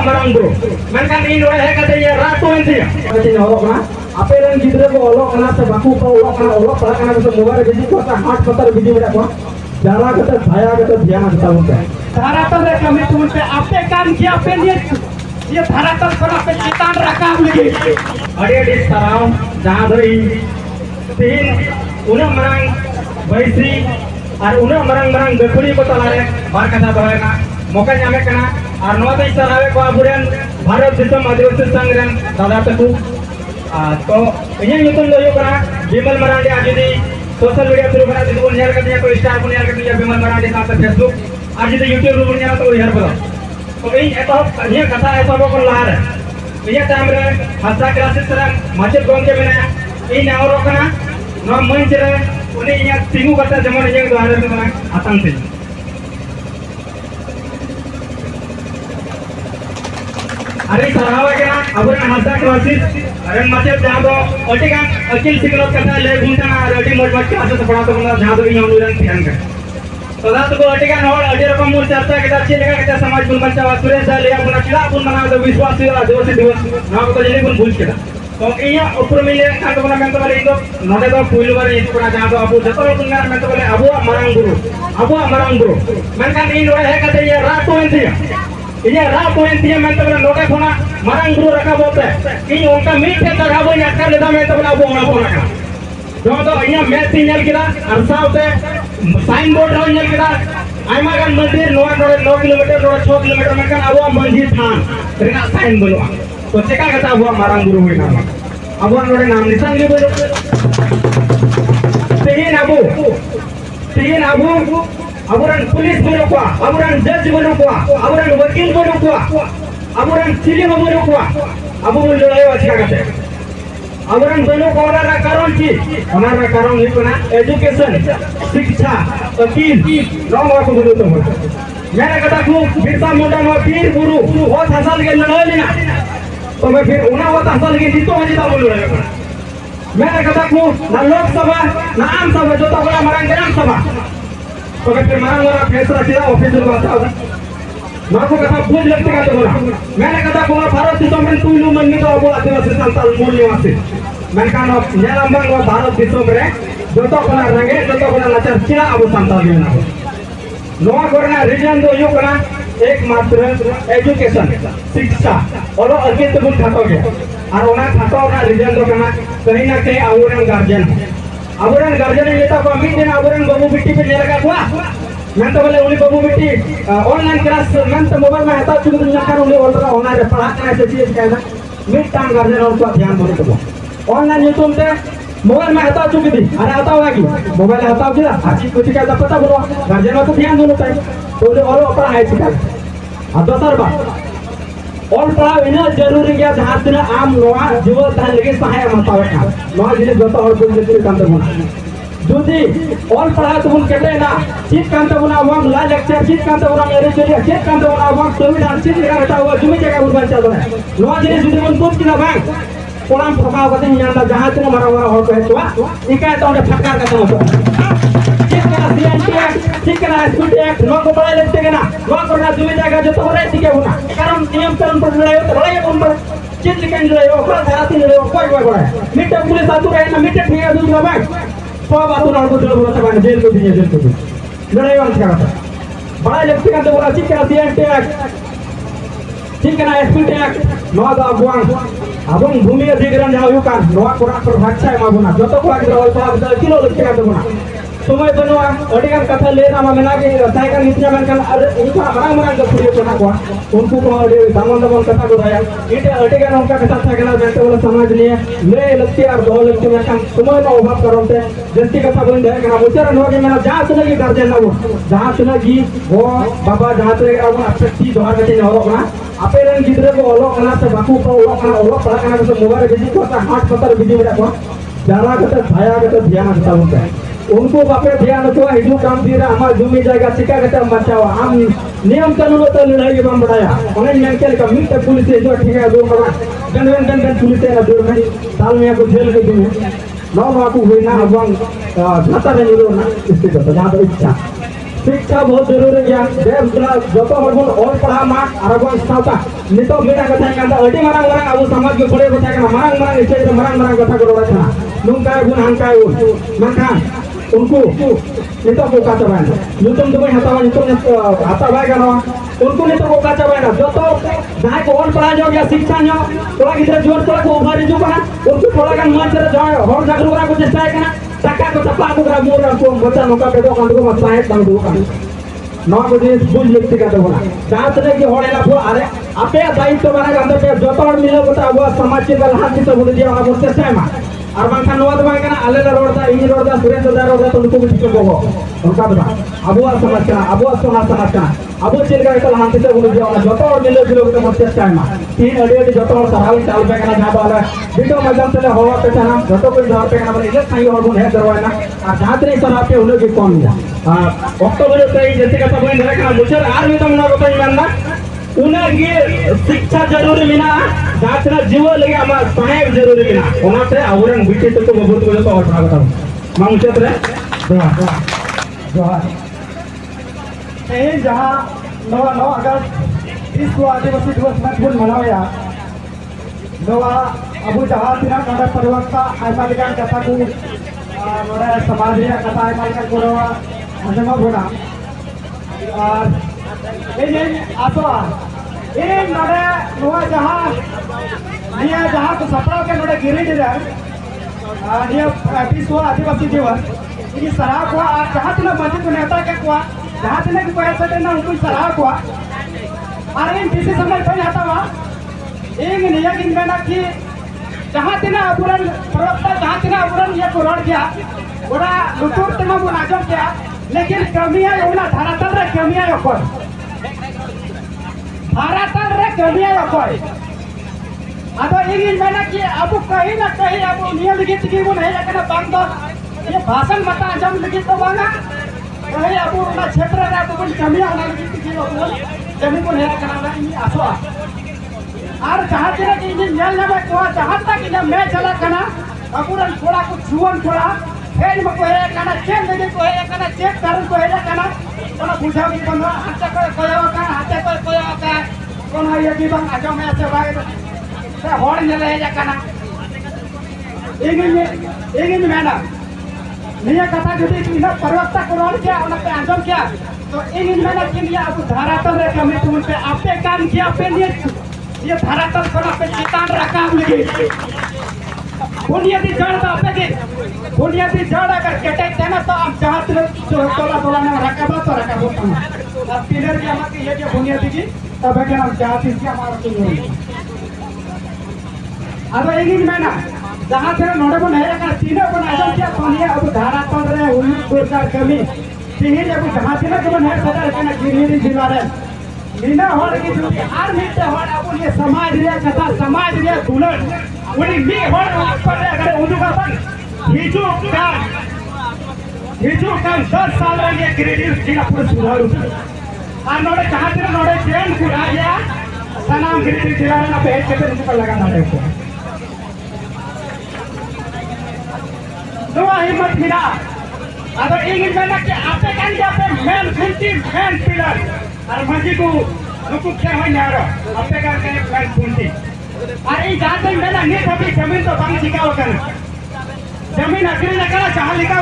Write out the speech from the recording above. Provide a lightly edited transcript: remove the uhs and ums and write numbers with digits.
marang bro menkan ini oleh kata ya ratu nanti ya kata orang na apa yang kita ko olok kana se baku ko olok kana olok pala kana se mobile biji ko ta हाथ पत्थर biji beda ko jala kata saya kata ध्यान kita unta धरातल रे कमी तुमसे आपे काम किया पे ये धरातल पर आपे चितान रखा लगी अड़े सराव जहां धरी तीन उन्हें मरंग वैसी और उन्हें मरंग गखुड़ी को तलारे बार कथा दोयना मौका ᱧᱟᱢᱮ ᱠᱟᱱᱟ ᱟᱨ ᱱᱚᱣᱟ ᱫᱚ ᱥᱟᱨᱦᱟᱣᱮ ᱠᱚ ᱟᱵᱚᱨᱮᱱ ᱵᱷᱟᱨᱚᱛ ᱫᱤᱥᱚᱢ ᱟᱹᱫᱤᱵᱟᱹᱥᱤ ᱥᱚᱝᱜᱷ ᱨᱮᱱ ᱫᱟᱫᱟ ᱛᱟᱠᱚ तो इन्हें ᱧᱩᱛᱩᱢ ᱫᱚ ᱦᱩᱭᱩᱜ ᱠᱟᱱᱟ बिमल मरांडी आज जुदी सोशल मीडिया थ्रू बना जुदी बोल ᱧᱮᱞ ᱠᱟᱛᱮ को स्टार बोल ᱧᱮᱞ कते बिमल मरांडी साथ फेसबुक आज जुदी यूट्यूब रू बोल ᱧᱮᱞ तो उयहर बदल तो इन ये कथा एतहब को लहार ᱤᱧᱟᱹᱜ ᱛᱟᱭᱚᱢ ᱨᱮ ᱦᱟᱥᱟ ᱠᱞᱟᱥᱮᱥ ᱨᱮ ᱢᱟᱪᱮᱫ ᱜᱚᱢᱠᱮ ᱢᱮᱱᱟᱭᱟ ᱤᱧ ᱱᱮᱦᱚᱨᱚᱜ ᱠᱟᱱᱟ ᱱᱚᱣᱟ ᱢᱚᱧᱪ ᱨᱮ उन्हें इᱧᱟᱹᱜ ᱛᱤᱸᱜᱩ ᱠᱟᱛᱮ ᱡᱮᱢᱚᱱ ᱤᱧᱟᱹᱜ ᱫᱚᱦᱟᱨ ᱨᱮ ᱠᱟᱱᱟ ᱟᱛᱟᱝ ᱛᱤᱧ अरे सराहवा के ना अबरन हंसा क्लासेस अरे मचे जहां दो अटिगान अकिल सिकलत कथा ले गुंतना अटी मोट मोट क्लासेस पढ़ा तो बंदा जहां दो इन अनुरन ध्यान कर तो दात को अटिगान होड़ अटी रकम मूल चर्चा के दाची लेगा के समाज गुण बच्चा सुरेश दा ले अपना चिला गुण बना दो विश्वास दिवस ना को जले गुण भूल केदा तो इया ऊपर मिले का तो बना में तो वाले इदो नोडे दो पुइल बारे इतो पड़ा जहां दो अबु जतो गुण में तो बोले अबु मरांग गुरु मेनकान इन ओडे है कते ये रातो एंतिया इन्हें रात को इंतिया में तो बोले नोटे खोना मरांग गुरु रखा बोलते इन उनका मीट है तक वो याद कर लेता मैं तो बोला वो रखा तो इन्हें मैं तीन जल किला अरसा होते साइन बोर्ड रहा जल किला आयमा गन मंदिर 9 किलोमीटर 6 किलोमीटर में kan abu मंदिर थान रेना साइन बोलवा तो चेका कथा abu मरांग गुरु हुई नाम abu नोडे नाम निशान के बोलो तीन abu अबुरन पुलिस बोलो को अबुरन जज बोलो को अबुरन वकील बोलो को अबुरन सीएम बोलो को अबु बोल लड़ाई अच्छा करते अबुरन बोलो को ओना कारण की ओना कारण ही कोना एजुकेशन शिक्षा वकील नौ को बोलो तो मैंने कहा को बिरसा मुंडा नो पीर गुरु वो हसल के लड़ाई ना तो मैं फिर ओना वो हसल के जीतो हजीता बोल लड़ाई मैंने कहा को ना लोकसभा ना आम सभा जो तो बड़ा मरांग ग्राम सभा तो फिर मारा फैसला किया ऑफिस में आता होगा ना को कथा पूछ लगते का तो बोला मैंने कहा को भारत दिसों में तू लो मन में तो अब आदिवासी संताल मूल निवासी मैंने कहा ये लंबा वो भारत दिसों में जो तो अपना रंगे जो तो अपना नचर चिरा अब संताल में ना नोआ करना रीजन दो यो करना एकमात्र एजुकेशन शिक्षा और अगे तो बुन खातोगे और ओना खातो ना रीजन दो करना कहीं ना कहीं आवरण गार्जियन ये तो कमिट दिन आवरण बाबू बिट्टी पे लेगा हुआ मैं तो बोले उन्हीं बाबू बिट्टी ऑनलाइन क्लास मैं तो मोबाइल में हटा चुकी दुनिया का उन्हें ऑलरेडी ऑनलाइन पढ़ा करना चाहिए कहना मिड टाइम गार्जियन और का ध्यान दो तो ऑनलाइन यूट्यूब पे मोबाइल में हटा चुकी थी अरे हटा हुआ की मोबाइल हटा किया आज कुछ का पता बोलो गार्जियन को ध्यान दो चाहिए तो और पढ़ा है सिखा अब दूसरा बात और पढ़ा इन्हें जरूरी क्या जहाँ से आम नोआ जीवन धान लगे सहाय मतावे का नोआ जिले जो तो और कोई जरूरी काम तो बोला दूसरी और पढ़ा तो हम कहते हैं ना चीज काम तो बोला हम ला लेक्चर चीज काम तो बोला मेरे चलिए चीज काम तो बोला हम संविधान चीज जगह हटा हुआ जुमे जगह उड़वान चल रहा है नोआ जिले जुदी मन कुछ किना बैंक कोलाम फका होते हैं यहाँ जहाँ से हमारा हो गए तो इका तो उन्हें फटकार का तो ठीक है स्कूल एक्ट नो को पढ़ाई लगते हैं ना नो करना जुमे जगह जो तो हो रहा है ठीक है होना कारण नियम कानून पर लड़ाई तो लड़ाई कौन पर चीज लिखने लड़ाई हो कोई धाराती लड़ाई हो कोई बड़ा है मिट पुलिस आतु रहे ना मिट ठीक है दूसरा बैंक सब आतु ना को बोला था जेल को दिए जेल को लड़ाई वाला क्या था बड़ा लगते हैं तो बोला ठीक है सीएनटी एक्ट ठीक है ना स्कूल एक्ट नो दा बुआंग अबंग भूमि अधिग्रहण जहाँ हुआ kan नो कोरा पर भाषा है मागुना जो तो को आगे रोल पर किलो लगते हैं तो बोला समय बनवा अडिगान कथा लेना मेना के साइकल नित्या मेनकान इनका मरांग मरांग पुलियो कोना को उनको को दामन दामन कथा को दया इटे अडिगान उनका कथा साइकल बेटे बोला समाज लिए ले लगते और दो लगते मेनकान समय नो अभाव करते जंती कथा बोल दे कना उच्चारण हो गए मेना जहां से लगी गार्जियन ना वो जहां से लगी वो बाबा जहां से अब अपेक्षी दोहर के न हो ना अपेरन गिद्रे को ओलो कना से बाकू को ओलो कना पड़ा कना से मोबाइल बिजी को हाथ पत्थर बिजी में को जरा कते छाया कते ध्यान हटा उनका उनको बापे ध्यान रखो हिजू काम दिरा हमार जमी जाएगा चिका कते बचाओ हम नियम कानून तो लड़ाई के बम बढ़ाया उन्हें मेंटल का मिट पुलिस जो ठीक है दो मरा गन पुलिस है दूर में साल में को जेल के दिन नौ माकू हुई ना अबंग घाटा में निरो ना स्थिति तो जहां तो इच्छा शिक्षा बहुत जरूरी गया देश जो बन ऑल पढ़ा मा और बन सावता नितो मेरा कथा कांदा अडी मारंग मारंग अबो समाज के खड़े कथा kana मारंग मारंग स्टेज रे मारंग मारंग कथा को रखना नुंकाय गुण हांकाय मखान उनको नितो को का चबाय नुतम तुम्हें हतावा नितो हतावा गाना उनको नितो को का चबाय ना जो तो जाय को ऑल पढ़ा जो गया शिक्षा नो तोला गिदरा जोर तोला को उभारी जो बना उनको थोड़ा गान मंच रे जाय हर जागरूक करा को चेष्टा करना टाका को चपा को करा मोर को बच्चा नोका पे दो कांड को मत साहेब कांड को कांड नौ बजे बुझ व्यक्ति का तो बोला जात ने कि होड़े ला अरे आपे दायित्व बना के अंदर पे जतो हर मिले को अब समाज के लहान तो बोल दिया अब चेष्टा में और बांखा नोद बाय कना आले ला रोड दा इन रोड दा सुरेंद्र दा रोड दा तो उनको भी ठीक को उनका बता अब समाज का अब सोना समाज का अब चिलका के लहान तो बोल दिया जतो हर मिले को तो चेष्टा में तीन अड़ी जतो हर सहावी चाल पे कना जा बाला वीडियो माध्यम से होवा पे चना जतो कोई घर पे कना बोले इले साई और है करवाना और जात नहीं सर आपके उन लोग की कौन जा अक्टूबर तक जैसे का सब नहीं रखना मुझे आर भी तुम ना बताइए मानना उन्हें शिक्षा जरूरी बिना जातना जीव लगे हमार सहायक जरूरी बिना होना से आवरण बिटे तो बहुत को तो और बताऊं मां मुझे रे जोहार कहीं जहाँ 9 अगस्त विश्व आदिवासी दिवस में मनाया नवा अबू जहाँ तीन नोड़ा परिवर्तन आयमा लेकान कथा को नोड़ा समाज रे कथा आयमा लेकान कोरवा अंजमा बोना और ये आसवा ये नोड़ा नवा जहाँ निया जहाँ को सपना के नोड़ा गिरिडि रे निया विश्व आदिवासी दिवस ini sarah ko जहाँ तीन मस्जिद को नेता के को जहाँ तीन के पैसा देना उनको sarah को अरे किसी समय पे आता हुआ एक निया किन में ना कि जहाँ तीन अपुरन प्रवक्ता जहाँ तीन अपुरन ये कुरान किया बड़ा लुटूर तीन मुनाजम किया लेकिन कमियां योना धरातल रे कमियां योकोय धरातल रे कमियां योकोय अतो एक में ना कि अब कहीं ना कहीं अब निया लिखित की वो नहीं लेकिन बांग दो ये भाषण मत आजम लिखित तो बांगा कहीं अब ना क्षेत्र रे अब कुछ कमियां होना लिखित की वो जमीन को नहीं करना ये आसो और जहाँ तेरा कि ये मेल ना मैं को जहाँ तक ये मैं चला करना अपुरन थोड़ा कुछ जुवन थोड़ा फेर में को है करना चेक लगे को है करना चेक करन को है करना तो बुझा भी बनो हाथ को कोया का हाथ को कोया का कोन ये की बंग आजो में से भाग से होड़ ने ले जा करना एक में ना निया कथा जदी कि ना प्रवक्ता कोरोन क्या उन पे आजम क्या तो इन में कि लिया अब धरातल रे कमिटी उन पे आपे काम किया पे ये धरातल पर पे चितान रखा लगे बुनियादी जड़ तो आपे के बुनियादी जड़ अगर कटे देना तो आप चाहत तोला ने रखा तो रखा बोलता अब पिलर के हम के ये जो बुनियादी की तब के हम चाहते हैं हमारा तो अब एक में ना जहाँ से नोड़े को नहीं रखा तीनों को नहीं किया तो ये अब धरातल रे उन सरकार कमी तीन अब जहाँ से ना को नहीं सदा रखना गिरिरी जिला रे मीना होड़ की जो हर मिलते होड़ अब ये समाज रे कथा समाज रे दुलट उनी मी होड़ पर अगर उदु का बन हिजू का 10 साल रे ये गिरिरी जिला पूरा सुधारू आ नोड़े जहाँ से नोड़े ट्रेन को आ गया सनाम गिरिरी जिला रे ना पे के पे लगाना है को दुआ हिम्मत मिला अब एक में ना कि आपे कान के आपे मेन खुंटी मेन पिलर और मंजी को नुकु क्या हो ना रो आपे कान के मेन खुंटी अरे जाते में ना नहीं कभी जमीन तो बांग सिखाओ कर जमीन अग्री ना करा चाह लिखा